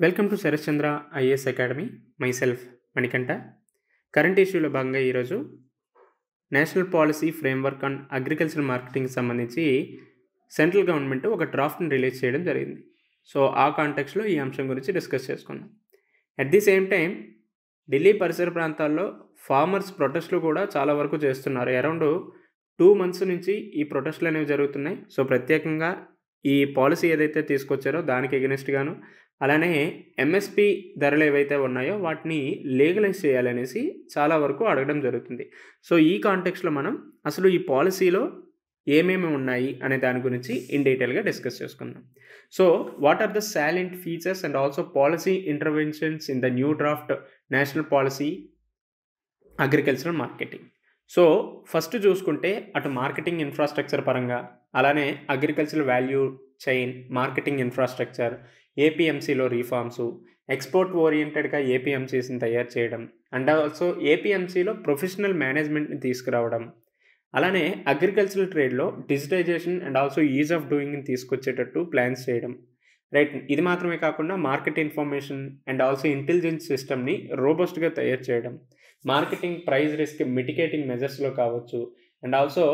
Welcome to Sharatchandra IAS academy. Myself Manikanta. Current ఇష్యూలో భాగంగా ఈరోజు national policy framework on agriculture మార్కెటింగ్కి సంబంధించి సెంట్రల్ గవర్నమెంట్ ఒక డ్రాఫ్ట్ని రిలీజ్ చేయడం జరిగింది. సో ఆ కాంటెక్స్లో ఈ అంశం గురించి డిస్కస్ చేసుకుందాం. At the same time Delhi పరిసర ప్రాంతాల్లో ఫార్మర్స్ ప్రొటెస్ట్లు కూడా చాలా వరకు చేస్తున్నారు. అరౌండ్ 2 months నుంచి ఈ ప్రొటెస్ట్లు అనేవి జరుగుతున్నాయి. సో ప్రత్యేకంగా ఈ పాలసీ ఏదైతే తీసుకొచ్చారో దానికి ఎగెనిస్ట్గాను, అలానే ఎంఎస్పి ధరలు ఏవైతే ఉన్నాయో వాటిని లీగలైజ్ చేయాలనేసి చాలా వరకు అడగడం జరుగుతుంది. సో ఈ కాంటెక్స్లో మనం అసలు ఈ పాలసీలో ఏమేమి ఉన్నాయి అనే దాని గురించి ఇన్ డీటెయిల్గా డిస్కస్ చేసుకుందాం. So what are the salient features and also policy interventions in the new draft national policy agricultural marketing. So first చూసుకుంటే అటు మార్కెటింగ్ ఇన్ఫ్రాస్ట్రక్చర్ పరంగా, అలానే agricultural value chain, marketing infrastructure, ఏపీఎంసీలో రీఫార్మ్స్, ఎక్స్పోర్ట్ ఓరియంటెడ్గా ఏపీఎంసీస్ని తయారు చేయడం, అండ్ ఆల్సో ఏపీఎంసీలో ప్రొఫెషనల్ మేనేజ్మెంట్ని తీసుకురావడం, అలానే అగ్రికల్చరల్ ట్రేడ్లో digitization and also ease of డూయింగ్ని తీసుకొచ్చేటట్టు ప్లాన్స్ చేయడం. రైట్, ఇది మాత్రమే కాకుండా market information and also intelligence సిస్టమ్ని రోబస్ట్గా తయారు చేయడం, మార్కెటింగ్ ప్రైస్ రిస్క్ మిటిగేటింగ్ మెజర్స్లో కావచ్చు, and also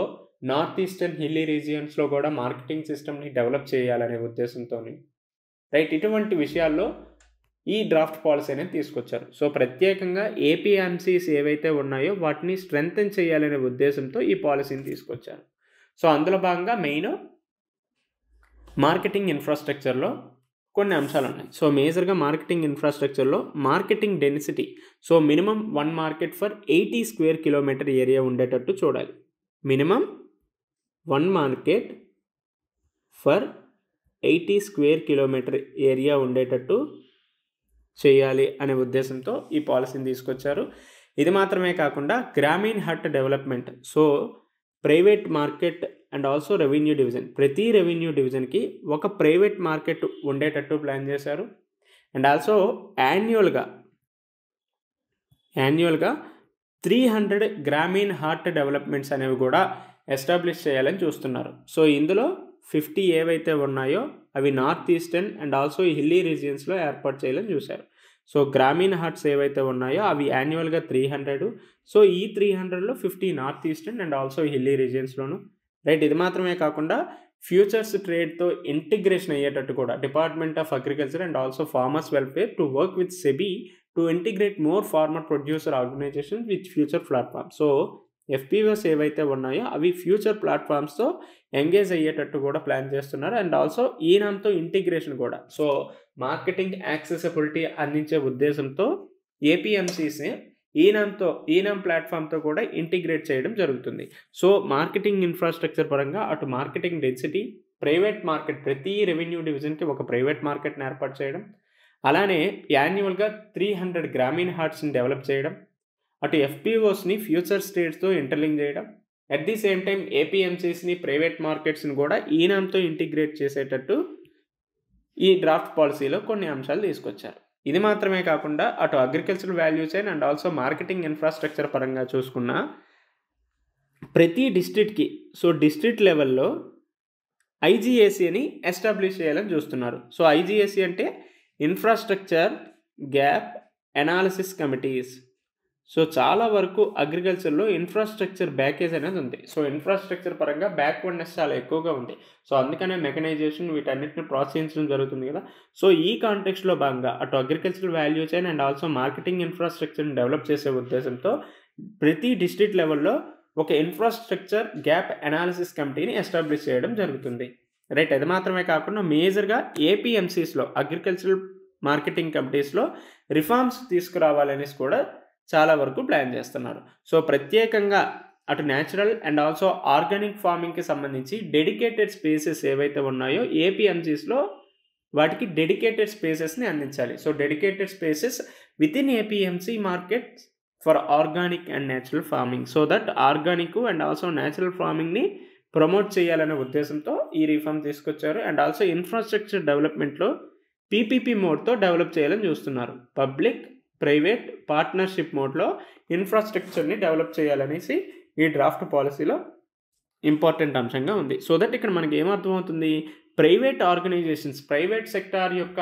north eastern hilly రీజియన్స్లో కూడా మార్కెటింగ్ సిస్టమ్ని డెవలప్ చేయాలనే ఉద్దేశంతో, రైట్, ఇటువంటి విషయాల్లో ఈ డ్రాఫ్ట్ పాలసీ అనేది తీసుకొచ్చారు. సో ప్రత్యేకంగా ఏపీఎంసీస్ ఏవైతే ఉన్నాయో వాటిని స్ట్రెంగ్తెన్ చేయాలనే ఉద్దేశంతో ఈ పాలసీని తీసుకొచ్చారు. సో అందులో భాగంగా మెయిన్ మార్కెటింగ్ ఇన్ఫ్రాస్ట్రక్చర్లో కొన్ని అంశాలు ఉన్నాయి. సో మేజర్గా మార్కెటింగ్ ఇన్ఫ్రాస్ట్రక్చర్లో marketing density, so minimum 1 market for 80 square kilometer area ఉండేటట్టు చూడాలి. Minimum 1 market for 80 square kilometer area ఉండేటట్టు చేయాలి అనే ఉద్దేశంతో ఈ పాలసీని తీసుకొచ్చారు. ఇది మాత్రమే కాకుండా గ్రామీణ హట్ development, so private market and also revenue division, ప్రతి రెవెన్యూ డివిజన్కి ఒక ప్రైవేట్ మార్కెట్ ఉండేటట్టు ప్లాన్ చేశారు. అండ్ ఆల్సో యాన్యువల్గా 300 గ్రామీణ హార్ట్ డెవలప్మెంట్స్ అనేవి కూడా ఎస్టాబ్లిష్ చేయాలని చూస్తున్నారు. సో ఇందులో 50 ఏవైతే ఉన్నాయో అవి north eastern and also hilly రీజియన్స్లో ఏర్పాటు చేయాలని చూశారు. సో గ్రామీణ హట్స్ ఏవైతే ఉన్నాయో అవి యాన్యువల్గా 300. సో ఈ 300లో 50 north eastern and also hilly రీజియన్స్లోను. రైట్, ఇది మాత్రమే కాకుండా ఫ్యూచర్స్ ట్రేడ్తో ఇంటిగ్రేషన్ అయ్యేటట్టు కూడా department of agriculture and also farmers welfare to work with SEBI to integrate more farmer producer organization with future platform. So FPOs ఏవైతే ఉన్నాయో అవి ఫ్యూచర్ ప్లాట్ఫామ్స్తో ఎంగేజ్ అయ్యేటట్టు కూడా ప్లాన్ చేస్తున్నారు. అండ్ ఆల్సో ఈనాంతో ఇంటిగ్రేషన్ కూడా, సో మార్కెటింగ్ యాక్సెసిబిలిటీ అందించే ఉద్దేశంతో ఏపీఎంసీస్ని ఈనాం ప్లాట్ఫామ్తో కూడా ఇంటిగ్రేట్ చేయడం జరుగుతుంది. సో మార్కెటింగ్ ఇన్ఫ్రాస్ట్రక్చర్ పరంగా అటు మార్కెటింగ్ డెన్సిటీ, ప్రైవేట్ మార్కెట్, ప్రతి రెవెన్యూ డివిజన్కి ఒక ప్రైవేట్ మార్కెట్ని ఏర్పాటు చేయడం, అలానే యాన్యువల్గా 300 గ్రామీణ హార్ట్స్ని డెవలప్ చేయడం, అటు ఎఫ్పిఓస్ని ఫ్యూచర్ స్టేట్స్తో ఇంటర్లింక్ చేయడం, అట్ ది సేమ్ టైం ఏపీఎంసీస్ని ప్రైవేట్ మార్కెట్స్ని కూడా ఈనాంతో ఇంటిగ్రేట్ చేసేటట్టు ఈ డ్రాఫ్ట్ పాలసీలో కొన్ని అంశాలు తీసుకొచ్చారు. ఇది మాత్రమే కాకుండా అటు agricultural value chain and also marketing infrastructure పరంగా చూసుకున్న ప్రతి డిస్ట్రిక్ట్కి, సో డిస్ట్రిక్ట్ లెవెల్లో ఐజీఏసీని ఎస్టాబ్లిష్ చేయాలని చూస్తున్నారు. సో ఐజీఏసీ అంటే infrastructure gap analysis committees. So చాలా వరకు అగ్రికల్చర్లో ఇన్ఫ్రాస్ట్రక్చర్ బ్యాకేజ్ అనేది ఉంది. సో ఇన్ఫ్రాస్ట్రక్చర్ పరంగా బ్యాక్వర్డ్నెస్ చాలా ఎక్కువగా ఉంది. సో అందుకనే మెకనైజేషన్ వీటన్నిటిని ప్రోత్సహించడం జరుగుతుంది కదా. సో ఈ కాంటెక్స్లో భాగంగా అటు agricultural value chain and also marketing ఇన్ఫ్రాస్ట్రక్చర్ని డెవలప్ చేసే ఉద్దేశంతో ప్రతి డిస్ట్రిక్ట్ లెవెల్లో ఒక ఇన్ఫ్రాస్ట్రక్చర్ గ్యాప్ అనాలిసిస్ కమిటీని ఎస్టాబ్లిష్ చేయడం జరుగుతుంది. రైట్, అది మాత్రమే కాకుండా మేజర్గా ఏపీఎంసీస్లో అగ్రికల్చరల్ మార్కెటింగ్ కమిటీస్లో రిఫార్మ్స్ తీసుకురావాలనేసి కూడా చాలా వరకు ప్లాన్ చేస్తున్నారు. సో ప్రత్యేకంగా అటు న్యాచురల్ అండ్ ఆల్సో ఆర్గానిక్ ఫార్మింగ్కి సంబంధించి డెడికేటెడ్ స్పేసెస్ ఏవైతే ఉన్నాయో ఏపీఎంసీస్లో వాటికి డెడికేటెడ్ స్పేసెస్ని అందించాలి. So dedicated spaces with in APMC market for organic and natural farming, so that organic and also natural ఫార్మింగ్ని ప్రమోట్ చేయాలనే ఉద్దేశంతో ఈ రిఫార్మ్ తీసుకొచ్చారు. అండ్ ఆల్సో ఇన్ఫ్రాస్ట్రక్చర్ డెవలప్మెంట్లో పీపీపీ మోడ్తో డెవలప్ చేయాలని చూస్తున్నారు. పబ్లిక్ ప్రైవేట్ పార్ట్నర్షిప్ మోడ్లో ఇన్ఫ్రాస్ట్రక్చర్ని డెవలప్ చేయాలనేసి ఈ డ్రాఫ్ట్ పాలసీలో ఇంపార్టెంట్ అంశంగా ఉంది. సో దట్ ఇక్కడ మనకి ఏమర్థమవుతుంది, ప్రైవేట్ ఆర్గనైజేషన్స్, ప్రైవేట్ సెక్టార్ యొక్క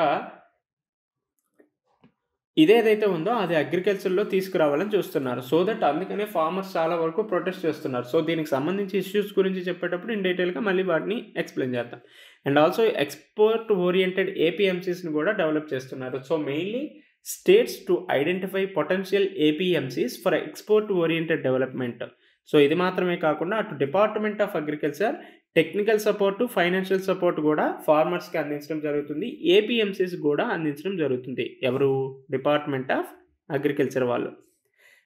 ఇదేదైతే ఉందో అది అగ్రికల్చర్‌లో తీసుకురావాలని చూస్తున్నారు. సో దట్ అందుకనే ఫార్మర్స్ చాలా వరకు ప్రొటెస్ట్ చేస్తున్నారు. సో దీనికి సంబంధించి ఇష్యూస్ గురించి చెప్పేటప్పుడు ఇన్ డీటెయిల్‌గా మళ్ళీ వాటిని ఎక్స్‌ప్లెయిన్ చేద్దాం. అండ్ ఆల్సో ఎక్స్‌పోర్ట్ ఓరియెంటెడ్ ఏపీఎంసీస్‌ని కూడా డెవలప్ చేస్తున్నారు. So mainly states to identify potential APMCs for export oriented development. So ఇది మాత్రమే కాకుండా అటు department of agriculture technical support, financial support కూడా ఫార్మర్స్‌కి అందించడం జరుగుతుంది. ఏపీఎంసీస్ కూడా అందించడం జరుగుతుంది. ఎవరు? డిపార్ట్‌మెంట్ ఆఫ్ అగ్రికల్చర్ వాళ్ళు.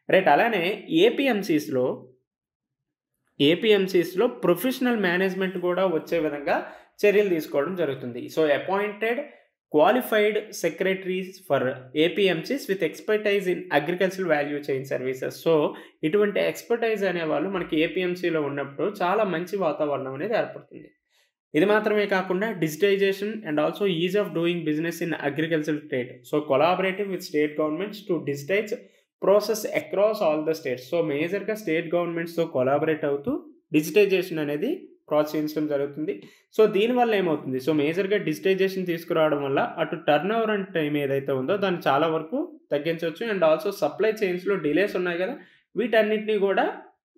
రైట్. అలానే ఏపీఎంసీస్‌లో ప్రొఫెషనల్ మేనేజ్మెంట్ కూడా వచ్చే విధంగా చర్యలు తీసుకోవడం జరుగుతుంది. So appointed qualified secretaries for APMCs with expertise in agricultural value chain services. So ఇటువంటి ఎక్స్పర్టైజ్ అనేవాళ్ళు మనకి ఏపీఎంసీలో ఉన్నప్పుడు చాలా మంచి వాతావరణం అనేది ఏర్పడుతుంది. ఇది మాత్రమే కాకుండా digitisation and also ease of doing business in agricultural trade. So collaborative with state governments to digitise process across all the states. So మేజర్గా స్టేట్ గవర్నమెంట్స్తో కొలాబరేట్ అవుతూ డిజిటైజేషన్ అనేది ప్రోత్సహించడం జరుగుతుంది. సో దీనివల్ల ఏమవుతుంది? సో మేజర్గా డిజిటైజేషన్ తీసుకురావడం వల్ల అటు టర్న్ ఓవర్ అండ్ టైం ఏదైతే ఉందో దాన్ని చాలా వరకు తగ్గించవచ్చు. అండ్ ఆల్సో సప్లై చైన్స్లో డిలేస్ ఉన్నాయి కదా, వీటన్నిటిని కూడా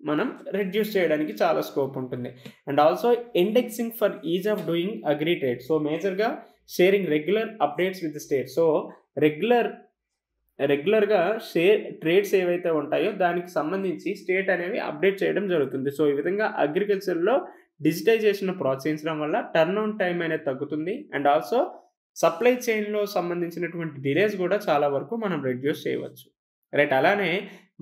మనం రెడ్యూస్ చేయడానికి చాలా స్కోప్ ఉంటుంది. And also indexing for ease of doing agri trade. So మేజర్గా sharing regular updates with state. So రెగ్యులర్గా ట్రేడ్స్ ఏవైతే ఉంటాయో దానికి సంబంధించి స్టేట్ అనేవి అప్డేట్ చేయడం జరుగుతుంది. సో ఈ విధంగా అగ్రికల్చర్లో డిజిటైజేషన్ ప్రోత్సహించడం వల్ల టర్న్ ఆన్ టైం అనేది తగ్గుతుంది. అండ్ ఆల్సో సప్లై చైన్లో సంబంధించినటువంటి డిలేస్ కూడా చాలా వరకు మనం రెడ్యూస్ చేయవచ్చు. రైట్. అలానే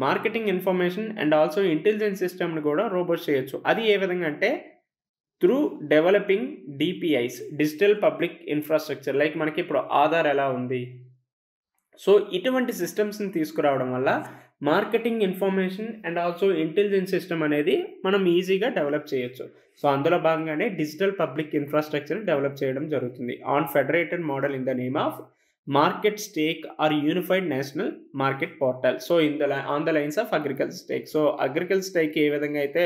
marketing information and also intelligence సిస్టమ్ని కూడా రోబోస్ట్ చేయొచ్చు. అది ఏ విధంగా అంటే through developing DPIs, digital public infrastructure. Like మనకి ఇప్పుడు ఆధార్ ఎలా ఉంది, సో ఇటువంటి సిస్టమ్స్ని తీసుకురావడం వల్ల marketing information and also intelligence system అనేది మనం ఈజీగా డెవలప్ చేయొచ్చు. సో అందులో భాగంగానే డిజిటల్ పబ్లిక్ ఇన్ఫ్రాస్ట్రక్చర్ డెవలప్ చేయడం జరుగుతుంది on federated model in the name of market stack or unified national market portal. So on the lines of agriculture stack. So agriculture stack ఏ విధంగా అయితే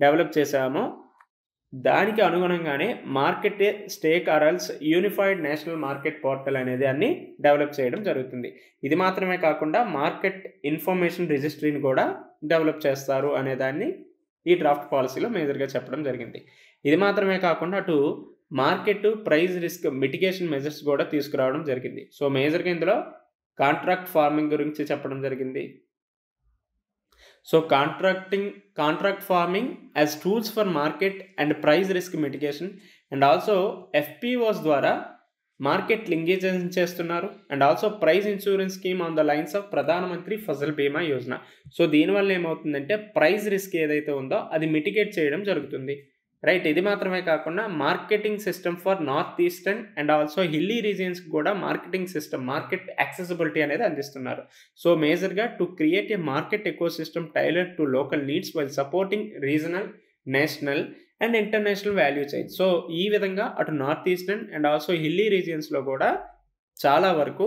డెవలప్ చేసామో దానికి అనుగుణంగానే market stack or else unified national market portal అనేది అన్ని develop చేయడం జరుగుతుంది. ఇది మాత్రమే కాకుండా మార్కెట్ ఇన్ఫర్మేషన్ రిజిస్ట్రీని కూడా డెవలప్ చేస్తారు అనే దాన్ని ఈ డ్రాఫ్ట్ పాలసీలో మేజర్గా చెప్పడం జరిగింది. ఇది మాత్రమే కాకుండా అటు market price risk mitigation measures కూడా తీసుకురావడం జరిగింది. సో మేజర్గా ఇందులో కాంట్రాక్ట్ ఫార్మింగ్ గురించి చెప్పడం జరిగింది. So contract farming as tools for market and price risk mitigation and also FPOs ద్వారా మార్కెట్ లింకేజెస్ చేస్తున్నారు. And also price insurance scheme on the lines of ప్రధానమంత్రి ఫసల్ బీమా యోజన. సో దీనివల్ల ఏమవుతుందంటే ప్రైస్ రిస్క్ ఏదైతే ఉందో అది మిటిగేట్ చేయడం జరుగుతుంది. రైట్. ఇది మాత్రమే కాకుండా marketing system for north eastern and also hilly రీజియన్స్కి కూడా మార్కెటింగ్ సిస్టమ్, మార్కెట్ యాక్సెసిబిలిటీ అనేది అందిస్తున్నారు. సో మేజర్గా to create a market ecosystem tailored to local needs while supporting regional, national and international value chain. So ఈ విధంగా అటు north eastern and also hilly రీజియన్స్లో కూడా చాలా వరకు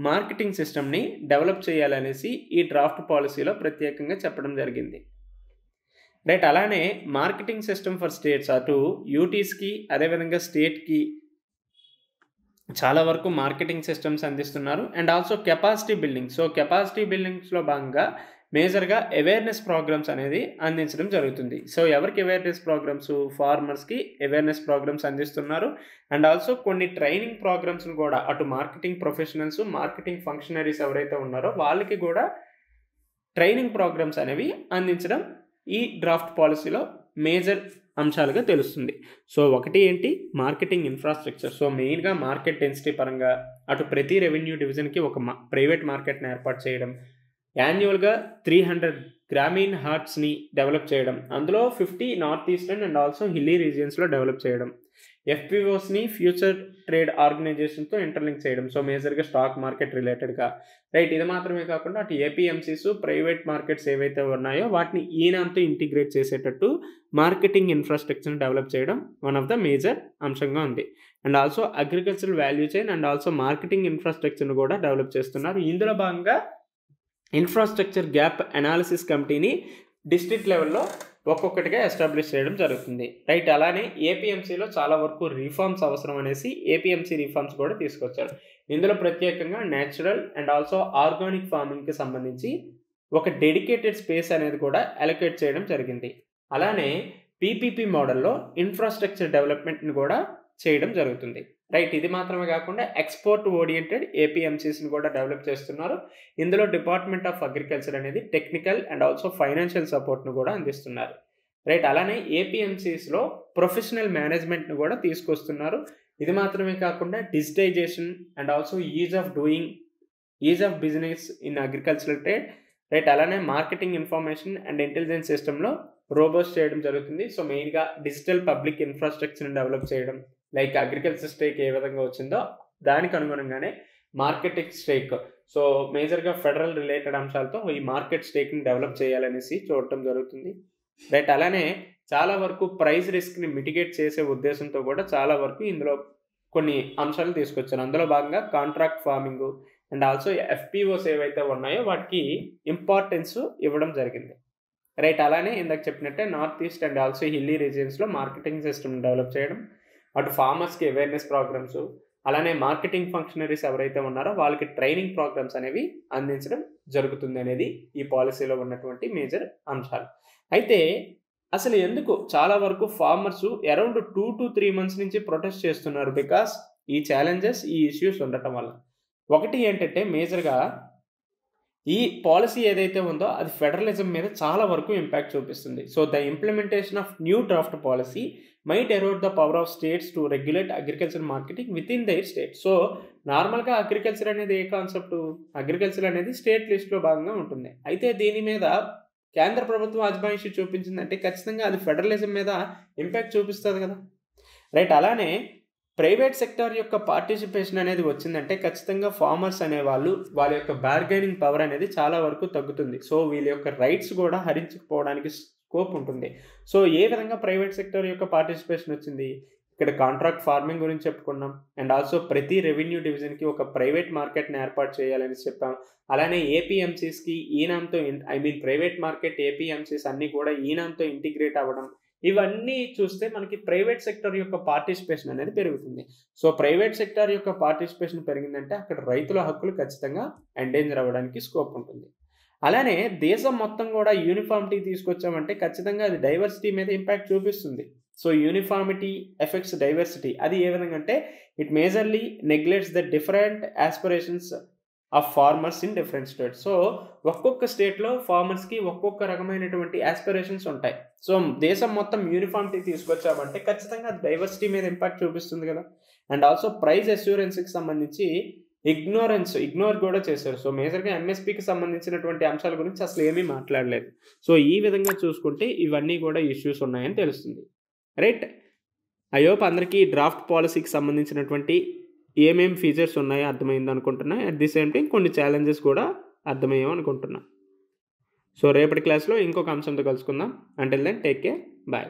మార్కెటింగ్ సిస్టమ్ని డెవలప్ చేయాలనేసి ఈ డ్రాఫ్ట్ పాలసీలో ప్రత్యేకంగా చెప్పడం జరిగింది. రైట్. అలానే మార్కెటింగ్ సిస్టమ్ ఫర్ స్టేట్స్ అటు యూటీస్కి అదేవిధంగా స్టేట్కి చాలా వరకు మార్కెటింగ్ సిస్టమ్స్ అందిస్తున్నారు. And also capacity building. So capacity బిల్డింగ్స్లో భాగంగా మేజర్గా అవేర్నెస్ ప్రోగ్రామ్స్ అనేది అందించడం జరుగుతుంది. సో ఎవరికి అవేర్నెస్ ప్రోగ్రామ్స్? ఫార్మర్స్కి అవేర్నెస్ ప్రోగ్రామ్స్ అందిస్తున్నారు. అండ్ ఆల్సో కొన్ని ట్రైనింగ్ ప్రోగ్రామ్స్ని కూడా అటు మార్కెటింగ్ ప్రొఫెషనల్స్, మార్కెటింగ్ ఫంక్షనరీస్ ఎవరైతే ఉన్నారో వాళ్ళకి కూడా ట్రైనింగ్ ప్రోగ్రామ్స్ అనేవి అందించడం ఈ డ్రాఫ్ట్ పాలసీలో మేజర్ అంశాలుగా తెలుస్తుంది. సో ఒకటి ఏంటి? Marketing infrastructure. సో మెయిన్గా మార్కెట్ డెన్సిటీ పరంగా అటు ప్రతి రెవెన్యూ డివిజన్కి ఒక ప్రైవేట్ మార్కెట్ని ఏర్పాటు చేయడం, యాన్యువల్గా 300 గ్రామీణ హార్ట్స్ని డెవలప్ చేయడం, అందులో 50 north eastern and also hilly రీజియన్స్లో డెవలప్ చేయడం, ఎఫ్పిఓస్ని ఫ్యూచర్ ట్రేడ్ ఆర్గనైజేషన్తో ఇంటర్లింక్ చేయడం. సో మేజర్గా స్టాక్ మార్కెట్ రిలేటెడ్గా. రైట్. ఇది మాత్రమే కాకుండా అటు ఏపీఎంసీస్, ప్రైవేట్ మార్కెట్స్ ఏవైతే ఉన్నాయో వాటిని ఈనాంతో ఇంటిగ్రేట్ చేసేటట్టు మార్కెటింగ్ ఇన్ఫ్రాస్ట్రక్చర్ని డెవలప్ చేయడం వన్ ఆఫ్ ద మేజర్ అంశంగా ఉంది. And also agricultural value chain and also marketing ఇన్ఫ్రాస్ట్రక్చర్ని కూడా డెవలప్ చేస్తున్నారు. ఇందులో భాగంగా ఇన్ఫ్రాస్ట్రక్చర్ గ్యాప్ అనాలిసిస్ కమిటీని డిస్ట్రిక్ట్ లెవెల్లో ఒక్కొక్కటిగా ఎస్టాబ్లిష్ చేయడం జరుగుతుంది. రైట్. అలానే ఏపీఎంసీలో చాలా వరకు రిఫార్మ్స్ అవసరం అనేసి ఏపీఎంసీ రిఫార్మ్స్ కూడా తీసుకొచ్చారు. ఇందులో ప్రత్యేకంగా నేచురల్ అండ్ ఆల్సో ఆర్గానిక్ ఫార్మింగ్కి సంబంధించి ఒక డెడికేటెడ్ స్పేస్ అనేది కూడా అలొకేట్ చేయడం జరిగింది. అలానే పీపీపీ మోడల్లో ఇన్ఫ్రాస్ట్రక్చర్ డెవలప్మెంట్ని కూడా చేయడం జరుగుతుంది. రైట్, ఇది మాత్రమే కాకుండా ఎక్స్పోర్ట్ ఓరియంటెడ్ ఏపీఎంసీస్ని కూడా డెవలప్ చేస్తున్నారు. ఇందులో డిపార్ట్మెంట్ ఆఫ్ అగ్రికల్చర్ అనేది టెక్నికల్ అండ్ ఆల్సో ఫైనాన్షియల్ సపోర్ట్ను కూడా అందిస్తున్నారు. రైట్, అలానే ఏపీఎంసీస్లో ప్రొఫెషనల్ మేనేజ్మెంట్ను కూడా తీసుకొస్తున్నారు. ఇది మాత్రమే కాకుండా digitisation and also ease of business in agricultural trade. Right, అలానే మార్కెటింగ్ ఇన్ఫర్మేషన్ అండ్ ఇంటెలిజెన్స్ సిస్టంలో రోబోస్ట్ చేయడం జరుగుతుంది. సో మెయిన్గా డిజిటల్ పబ్లిక్ ఇన్ఫ్రాస్ట్రక్చర్ని డెవలప్ చేయడం, లైక్ అగ్రికల్చర్ స్టేక్ ఏ విధంగా వచ్చిందో దానికి అనుగుణంగానే మార్కెటింగ్ స్టేక్, సో మేజర్గా ఫెడరల్ రిలేటెడ్ అంశాలతో ఈ మార్కెట్ స్టేక్ని డెవలప్ చేయాలనేసి చూడటం జరుగుతుంది. రైట్, అలానే చాలా వరకు ప్రైస్ రిస్క్ని మిటిగేట్ చేసే ఉద్దేశంతో కూడా చాలా వరకు ఇందులో కొన్ని అంశాలు తీసుకొచ్చారు. అందులో భాగంగా contract farming and also FPOs ఏవైతే ఉన్నాయో వాటికి ఇంపార్టెన్స్ ఇవ్వడం జరిగింది. రైట్, అలానే ఇందాక చెప్పినట్టే north east and also hilly రీజియన్స్లో మార్కెటింగ్ సిస్టమ్ డెవలప్ చేయడం, అటు ఫార్మర్స్కి అవేర్నెస్ ప్రోగ్రామ్స్, అలానే మార్కెటింగ్ ఫంక్షనరీస్ ఎవరైతే ఉన్నారో వాళ్ళకి ట్రైనింగ్ ప్రోగ్రామ్స్ అనేవి అందించడం జరుగుతుంది అనేది ఈ పాలసీలో ఉన్నటువంటి మేజర్ అంశాలు. అయితే అసలు ఎందుకు చాలా వరకు ఫార్మర్స్ అరౌండ్ 2 to 3 months నుంచి ప్రొటెస్ట్ చేస్తున్నారు? బికాస్ ఈ ఛాలెంజెస్, ఈ ఇష్యూస్ ఉండటం వల్ల. ఒకటి ఏంటంటే మేజర్గా ఈ పాలసీ ఏదైతే ఉందో అది ఫెడరలిజం మీద చాలా వరకు ఇంపాక్ట్ చూపిస్తుంది. So the implementation of new draft policy might Erode the power of states to regulate agriculture marketing with in their state. So నార్మల్గా అగ్రికల్చర్ అనేది ఏ కాన్సెప్ట్? అగ్రికల్చర్ అనేది స్టేట్ లిస్ట్లో భాగంగా ఉంటుంది. అయితే దీని మీద కేంద్ర ప్రభుత్వం అజమాయిషీ చూపించిందంటే ఖచ్చితంగా అది ఫెడరలిజం మీద ఇంపాక్ట్ చూపిస్తుంది కదా. రైట్, అలానే ప్రైవేట్ సెక్టార్ యొక్క పార్టిసిపేషన్ అనేది వచ్చిందంటే ఖచ్చితంగా ఫార్మర్స్ అనేవాళ్ళు వాళ్ళ యొక్క బార్గెనింగ్ పవర్ అనేది చాలా వరకు తగ్గుతుంది. సో వీళ్ళ యొక్క రైట్స్ కూడా హరించుకుపోవడానికి స్కోప్ ఉంటుంది. సో ఏ విధంగా ప్రైవేట్ సెక్టార్ యొక్క పార్టిసిపేషన్ వచ్చింది? ఇక్కడ కాంట్రాక్ట్ ఫార్మింగ్ గురించి చెప్పుకున్నాం, అండ్ ఆల్సో ప్రతి రెవెన్యూ డివిజన్కి ఒక ప్రైవేట్ మార్కెట్ని ఏర్పాటు చేయాలని చెప్పాం. అలానే ఏపీఎంసీస్కి ఈనాంతో ప్రైవేట్ మార్కెట్ ఏపీఎంసీస్ అన్నీ కూడా ఈనాంతో ఇంటిగ్రేట్ అవ్వడం, ఇవన్నీ చూస్తే మనకి ప్రైవేట్ సెక్టర్ యొక్క పార్టిసిపేషన్ అనేది పెరుగుతుంది. సో ప్రైవేట్ సెక్టర్ యొక్క పార్టిసిపేషన్ పెరిగిందంటే అక్కడ రైతుల హక్కులు ఖచ్చితంగా ఎండేంజర్ అవ్వడానికి స్కోప్ ఉంటుంది. అలానే దేశం మొత్తం కూడా యూనిఫామిటీ తీసుకొచ్చామంటే ఖచ్చితంగా అది డైవర్సిటీ మీద ఇంపాక్ట్ చూపిస్తుంది. So uniformity effects diversity. అది ఏ విధంగా అంటే it majorly neglects the different aspirations of farmers in different states. So ఒక్కొక్క స్టేట్లో ఫార్మర్స్కి ఒక్కొక్క రకమైనటువంటి ఆస్పిరేషన్స్ ఉంటాయి. సో దేశం మొత్తం యూనిఫామిటీ తీసుకొచ్చామంటే ఖచ్చితంగా అది డైవర్సిటీ మీద ఇంపాక్ట్ చూపిస్తుంది కదా. అండ్ ఆల్సో ప్రైస్ అష్యూరెన్స్కి సంబంధించి ఇగ్నోర్ కూడా చేశారు. సో మేజర్గా ఎంఎస్పీకి సంబంధించినటువంటి అంశాల గురించి అసలు ఏమీ మాట్లాడలేదు. సో ఈ విధంగా చూసుకుంటే ఇవన్నీ కూడా ఇష్యూస్ ఉన్నాయని తెలుస్తుంది. రైట్, ఐ హోప్ అందరికీ డ్రాఫ్ట్ పాలసీకి సంబంధించినటువంటి ఏమేం ఫీచర్స్ ఉన్నాయో అర్థమైంది అనుకుంటున్నా. అట్ ది సేమ్ టైం కొన్ని ఛాలెంజెస్ కూడా అర్థమయ్యాం అనుకుంటున్నా. సో రేపటి క్లాస్లో ఇంకొక అంశంతో కలుసుకుందాం. Until then take care, bye.